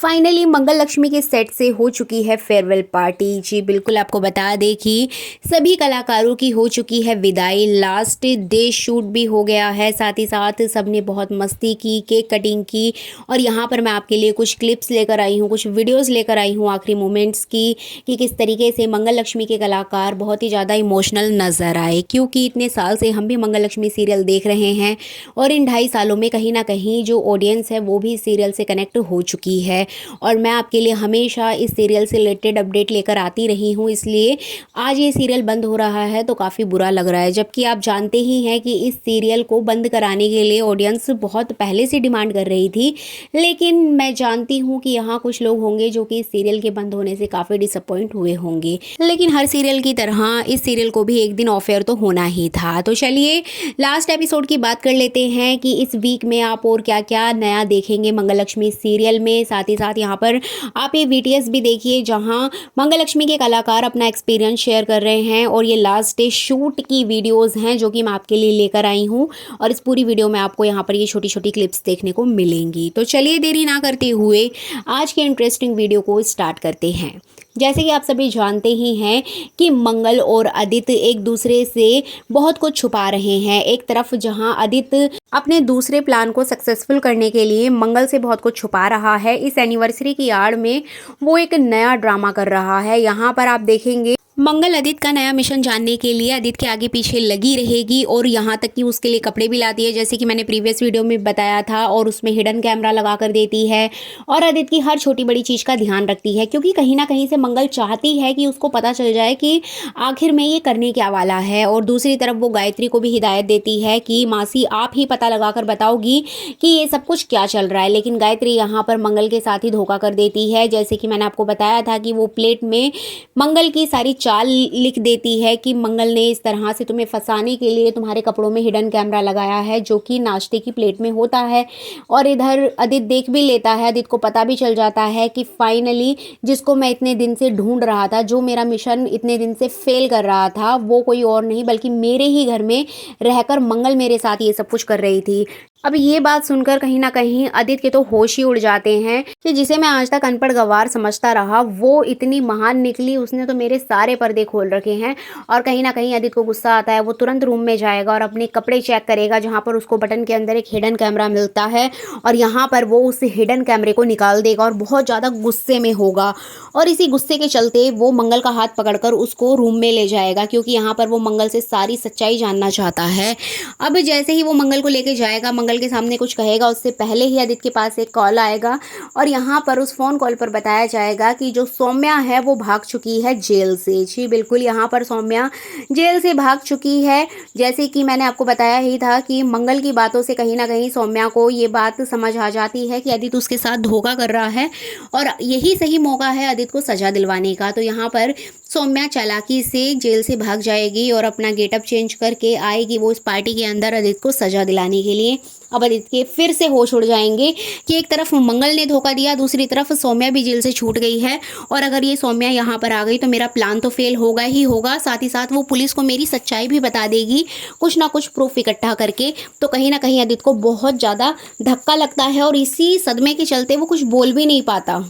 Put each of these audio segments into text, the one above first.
Finally मंगल लक्ष्मी के set से हो चुकी है फेयरवेल पार्टी। जी बिल्कुल, आपको बता दें कि सभी कलाकारों की हो चुकी है विदाई। लास्ट डे शूट भी हो गया है, साथ ही साथ सबने बहुत मस्ती की, केक कटिंग की। और यहाँ पर मैं आपके लिए कुछ क्लिप्स लेकर आई हूँ, कुछ वीडियोस लेकर आई हूँ आखिरी मोमेंट्स की, कि किस तरीके से मंगल लक्ष्मी के कलाकार बहुत ही ज़्यादा इमोशनल नज़र आए। क्योंकि इतने साल से हम भी मंगल लक्ष्मी सीरियल देख रहे हैं और इन 2.5 सालों में कहीं ना कहीं जो ऑडियंस है वो भी सीरियल से कनेक्ट हो चुकी है। और मैं आपके लिए हमेशा इस सीरियल से रिलेटेड अपडेट लेकर आती रही हूँ, इसलिए आज ये सीरियल बंद हो रहा है तो काफ़ी बुरा लग रहा है। जबकि आप जानते ही हैं कि इस सीरियल को बंद कराने के लिए ऑडियंस बहुत पहले से डिमांड कर रही थी, लेकिन मैं जानती हूँ कि यहाँ कुछ लोग होंगे जो कि इस सीरियल के बंद होने से काफ़ी डिसअपॉइंट हुए होंगे। लेकिन हर सीरियल की तरह इस सीरियल को भी एक दिन ऑफ एयर तो होना ही था। तो चलिए लास्ट एपिसोड की बात कर लेते हैं कि इस वीक में आप और क्या क्या नया देखेंगे मंगल लक्ष्मी सीरियल में। साथ ही साथ यहाँ पर आप ये वीटीएस भी देखिए जहाँ मंगल लक्ष्मी के कलाकार अपना एक्सपीरियंस शेयर कर रहे हैं। और ये लास्ट डे शूट की वीडियोस हैं जो कि मैं आपके लिए लेकर आई हूँ, और इस पूरी वीडियो में आपको यहाँ पर ये छोटी छोटी क्लिप्स देखने को मिलेंगी। तो चलिए देरी ना करते हुए आज के इंटरेस्टिंग वीडियो को स्टार्ट करते हैं। जैसे कि आप सभी जानते ही हैं कि मंगल और आदित्य एक दूसरे से बहुत कुछ छुपा रहे हैं। एक तरफ जहां आदित्य अपने दूसरे प्लान को सक्सेसफुल करने के लिए मंगल से बहुत कुछ छुपा रहा है, इस एनिवर्सरी की आड़ में वो एक नया ड्रामा कर रहा है। यहाँ पर आप देखेंगे मंगल आदित्य का नया मिशन जानने के लिए आदित्य के आगे पीछे लगी रहेगी और यहाँ तक कि उसके लिए कपड़े भी लाती है, जैसे कि मैंने प्रीवियस वीडियो में बताया था, और उसमें हिडन कैमरा लगा कर देती है और आदित्य की हर छोटी बड़ी चीज़ का ध्यान रखती है। क्योंकि कहीं ना कहीं से मंगल चाहती है कि उसको पता चल जाए कि आखिर में ये करने क्या वाला है। और दूसरी तरफ वो गायत्री को भी हिदायत देती है कि मासी आप ही पता लगा कर बताओगी कि ये सब कुछ क्या चल रहा है। लेकिन गायत्री यहाँ पर मंगल के साथ ही धोखा कर देती है, जैसे कि मैंने आपको बताया था कि वो प्लेट में मंगल की सारी चाल लिख देती है कि मंगल ने इस तरह से तुम्हें फंसाने के लिए तुम्हारे कपड़ों में हिडन कैमरा लगाया है जो कि नाश्ते की प्लेट में होता है। और इधर आदित्य देख भी लेता है, आदित्य को पता भी चल जाता है कि फाइनली जिसको मैं इतने दिन से ढूंढ रहा था, जो मेरा मिशन इतने दिन से फेल कर रहा था, वो कोई और नहीं बल्कि मेरे ही घर में रहकर मंगल मेरे साथ ये सब कुछ कर रही थी। अब ये बात सुनकर कहीं ना कहीं आदित्य के तो होश ही उड़ जाते हैं कि जिसे मैं आज तक अनपढ़ गंवार समझता रहा वो इतनी महान निकली, उसने तो मेरे सारे पर्दे खोल रखे हैं। और कहीं ना कहीं आदित्य को गुस्सा आता है, वो तुरंत रूम में जाएगा और अपने कपड़े चेक करेगा, जहाँ पर उसको बटन के अंदर एक हिडन कैमरा मिलता है। और यहाँ पर वो उस हिडन कैमरे को निकाल देगा और बहुत ज़्यादा गुस्से में होगा। और इसी गुस्से के चलते वो मंगल का हाथ पकड़कर उसको रूम में ले जाएगा, क्योंकि यहाँ पर वो मंगल से सारी सच्चाई जानना चाहता है। अब जैसे ही वो मंगल को लेके जाएगा, मंगल के सामने कुछ कहेगा, उससे पहले ही आदित्य के पास एक कॉल आएगा और यहाँ पर उस फोन कॉल पर बताया जाएगा कि जो सौम्या है वो भाग चुकी है जेल से। जी बिल्कुल, यहाँ पर सौम्या जेल से भाग चुकी है। जैसे कि मैंने आपको बताया ही था कि मंगल की बातों से कहीं ना कहीं सौम्या को ये बात समझ आ जाती है कि आदित्य उसके साथ धोखा कर रहा है और यही सही मौका है आदित्य को सजा दिलवाने का। तो यहाँ पर सौम्या चालाकी से जेल से भाग जाएगी और अपना गेटअप चेंज करके आएगी वो इस पार्टी के अंदर आदित्य को सजा दिलाने के लिए। अब आदित्य के फिर से होश उड़ जाएंगे कि एक तरफ मंगल ने धोखा दिया, दूसरी तरफ सौम्या भी जेल से छूट गई है। और अगर ये सौम्या यहाँ पर आ गई तो मेरा प्लान तो फेल होगा ही होगा, साथ ही साथ वो पुलिस को मेरी सच्चाई भी बता देगी कुछ ना कुछ प्रूफ इकट्ठा करके। तो कहीं ना कहीं आदित्य को बहुत ज़्यादा धक्का लगता है और इसी सदमे के चलते वो कुछ बोल भी नहीं पाता।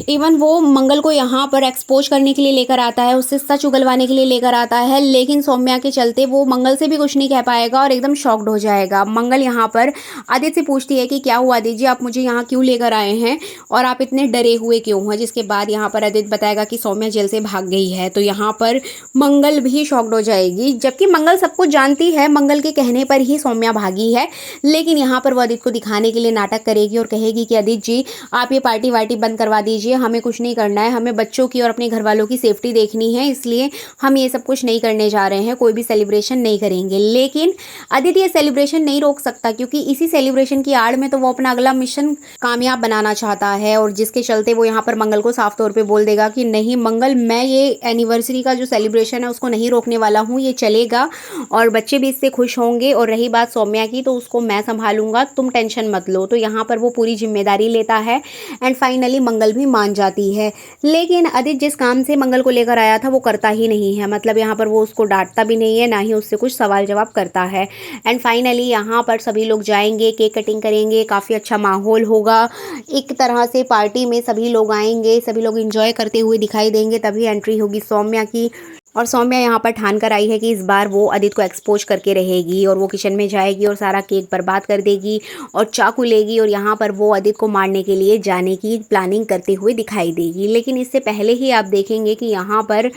इवन वो मंगल को यहाँ पर एक्सपोज करने के लिए लेकर आता है, उससे सच उगलवाने के लिए लेकर आता है, लेकिन सौम्या के चलते वो मंगल से भी कुछ नहीं कह पाएगा और एकदम शॉक्ड हो जाएगा। मंगल यहाँ पर आदित्य से पूछती है कि क्या हुआ आदित्य जी, आप मुझे यहाँ क्यों लेकर आए हैं और आप इतने डरे हुए क्यों हैं। जिसके बाद यहाँ पर आदित्य बताएगा कि सौम्या जेल से भाग गई है। तो यहाँ पर मंगल भी शॉक्ड हो जाएगी, जबकि मंगल सब कुछ जानती है, मंगल के कहने पर ही सौम्या भागी है। लेकिन यहाँ पर वो आदित्य को दिखाने के लिए नाटक करेगी और कहेगी कि आदित्य जी आप ये पार्टी वार्टी बंद करवा दीजिए, हमें कुछ नहीं करना है, हमें बच्चों की और अपने घर वालों की सेफ्टी देखनी है, इसलिए हम ये सब कुछ नहीं करने जा रहे हैं, कोई भी सेलिब्रेशन नहीं करेंगे। लेकिन आदित्य ये सेलिब्रेशन नहीं रोक सकता, क्योंकि इसी सेलिब्रेशन की आड़ में तो वो अपना अगला मिशन कामयाब बनाना चाहता है। और जिसके चलते वो यहाँ पर मंगल को साफ तौर पे बोल देगा कि नहीं मंगल, मैं ये एनिवर्सरी का जो सेलिब्रेशन है उसको नहीं रोकने वाला हूँ, ये चलेगा और बच्चे भी इससे खुश होंगे। और रही बात सौम्या की, तो उसको मैं संभालूंगा, तुम टेंशन मत लो। तो यहाँ पर वो पूरी जिम्मेदारी लेता है एंड फाइनली मंगल भी मान जाती है। लेकिन आदित्य जिस काम से मंगल को लेकर आया था वो करता ही नहीं है, मतलब यहाँ पर वो उसको डांटता भी नहीं है, ना ही उससे कुछ सवाल जवाब करता है। एंड फाइनली यहाँ पर सभी लोग जाएंगे, केक कटिंग करेंगे, काफ़ी अच्छा माहौल होगा। एक तरह से पार्टी में सभी लोग आएंगे, सभी लोग इंजॉय करते हुए दिखाई देंगे। तभी एंट्री होगी सौम्या की, और सौम्या यहाँ पर ठान कर आई है कि इस बार वो आदित्य को एक्सपोज करके रहेगी, और वो किचन में जाएगी और सारा केक बर्बाद कर देगी और चाकू लेगी, और यहाँ पर वो आदित्य को मारने के लिए जाने की प्लानिंग करते हुए दिखाई देगी। लेकिन इससे पहले ही आप देखेंगे कि यहाँ पर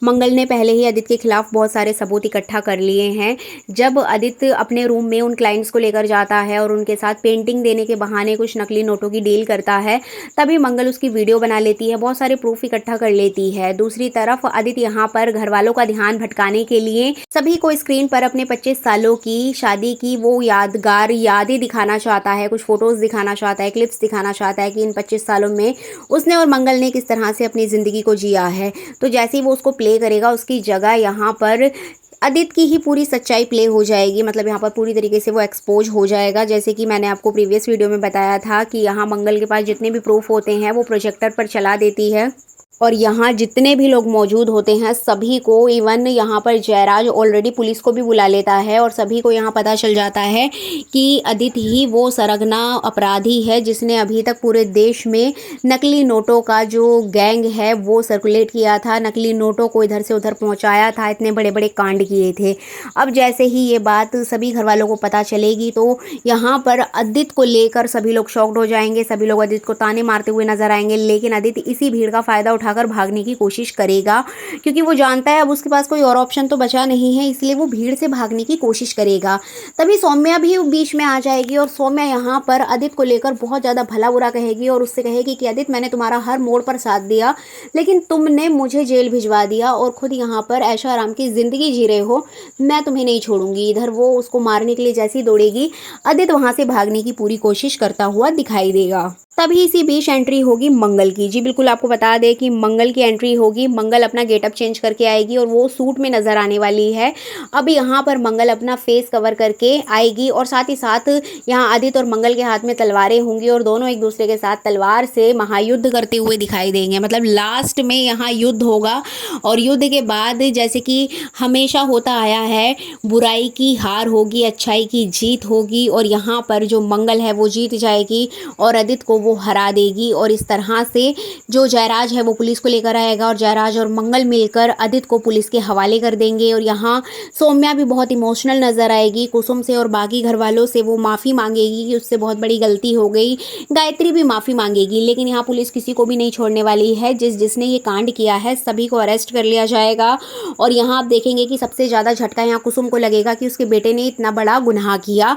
मंगल ने पहले ही आदित्य के खिलाफ बहुत सारे सबूत इकट्ठा कर लिए हैं। जब आदित्य अपने रूम में उन क्लाइंट्स को लेकर जाता है और उनके साथ पेंटिंग देने के बहाने कुछ नकली नोटों की डील करता है, तभी मंगल उसकी वीडियो बना लेती है, बहुत सारे प्रूफ इकट्ठा कर लेती है। दूसरी तरफ आदित्य यहाँ पर घर वालों का ध्यान भटकाने के लिए सभी को स्क्रीन पर अपने 25 सालों की शादी की वो यादगार यादें दिखाना चाहता है, कुछ फोटोज दिखाना चाहता है, क्लिप्स दिखाना चाहता है कि इन 25 सालों में उसने और मंगल ने किस तरह से अपनी ज़िंदगी को जिया है। तो जैसे ही वो उसको प्ले करेगा, उसकी जगह यहाँ पर आदित्य की ही पूरी सच्चाई प्ले हो जाएगी, मतलब यहाँ पर पूरी तरीके से वो एक्सपोज हो जाएगा। जैसे कि मैंने आपको प्रीवियस वीडियो में बताया था कि यहाँ मंगल के पास जितने भी प्रूफ होते हैं वो प्रोजेक्टर पर चला देती है, और यहाँ जितने भी लोग मौजूद होते हैं सभी को, इवन यहाँ पर जयराज ऑलरेडी पुलिस को भी बुला लेता है, और सभी को यहाँ पता चल जाता है कि आदित्य ही वो सरगना अपराधी है जिसने अभी तक पूरे देश में नकली नोटों का जो गैंग है वो सर्कुलेट किया था, नकली नोटों को इधर से उधर पहुँचाया था, इतने बड़े बड़े कांड किए थे। अब जैसे ही ये बात सभी घर वालों को पता चलेगी तो यहाँ पर आदित्य को लेकर सभी लोग शॉक्ड हो जाएंगे, सभी लोग आदित्य को ताने मारते हुए नजर आएंगे। लेकिन आदित्य इसी भीड़ का फायदा उठाकर भागने की कोशिश करेगा, क्योंकि वो जानता है अब उसके पास कोई और ऑप्शन तो बचा नहीं है, इसलिए वो भीड़ से भागने की कोशिश करेगा। तभी सौम्या भी बीच में आ जाएगी, और सौम्या यहाँ पर आदित्य को लेकर बहुत ज़्यादा भला बुरा कहेगी, और उससे कहेगी कि आदित्य मैंने तुम्हारा हर मोड़ पर साथ दिया, लेकिन तुमने मुझे जेल भिजवा दिया और खुद यहाँ पर ऐशो आराम की ज़िंदगी जी रहे हो, मैं तुम्हें नहीं छोड़ूंगी। इधर वो उसको मारने के लिए जैसी दौड़ेगी, आदित्य वहाँ से भागने की पूरी कोशिश करता हुआ दिखाई देगा। तभी इसी बीच एंट्री होगी मंगल की। जी बिल्कुल, आपको बता दें कि मंगल की एंट्री होगी। मंगल अपना गेटअप चेंज करके आएगी और वो सूट में नज़र आने वाली है। अब यहाँ पर मंगल अपना फेस कवर करके आएगी, और साथ ही साथ यहाँ आदित्य और मंगल के हाथ में तलवारें होंगी, और दोनों एक दूसरे के साथ तलवार से महायुद्ध करते हुए दिखाई देंगे। मतलब लास्ट में यहाँ युद्ध होगा, और युद्ध के बाद जैसे कि हमेशा होता आया है, बुराई की हार होगी, अच्छाई की जीत होगी, और यहाँ पर जो मंगल है वो जीत जाएगी और आदित्य को वो हरा देगी। और इस तरह से जो जयराज है वो पुलिस को लेकर आएगा, और जयराज और मंगल मिलकर आदित्य को पुलिस के हवाले कर देंगे। और यहाँ सौम्या भी बहुत इमोशनल नजर आएगी, कुसुम से और बाकी घर वालों से वो माफ़ी मांगेगी कि उससे बहुत बड़ी गलती हो गई। गायत्री भी माफ़ी मांगेगी, लेकिन यहाँ पुलिस किसी को भी नहीं छोड़ने वाली है। जिसने ये कांड किया है सभी को अरेस्ट कर लिया जाएगा। और यहाँ आप देखेंगे कि सबसे ज़्यादा झटका यहाँ कुसुम को लगेगा कि उसके बेटे ने इतना बड़ा गुनाह किया।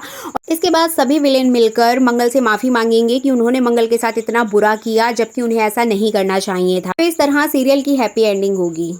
इसके बाद सभी विलेन मिलकर मंगल से माफ़ी मांगेंगे कि उन्होंने मंगल के साथ इतना बुरा किया, जबकि उन्हें ऐसा नहीं करना चाहिए था। तो इस तरह सीरियल की हैप्पी एंडिंग होगी।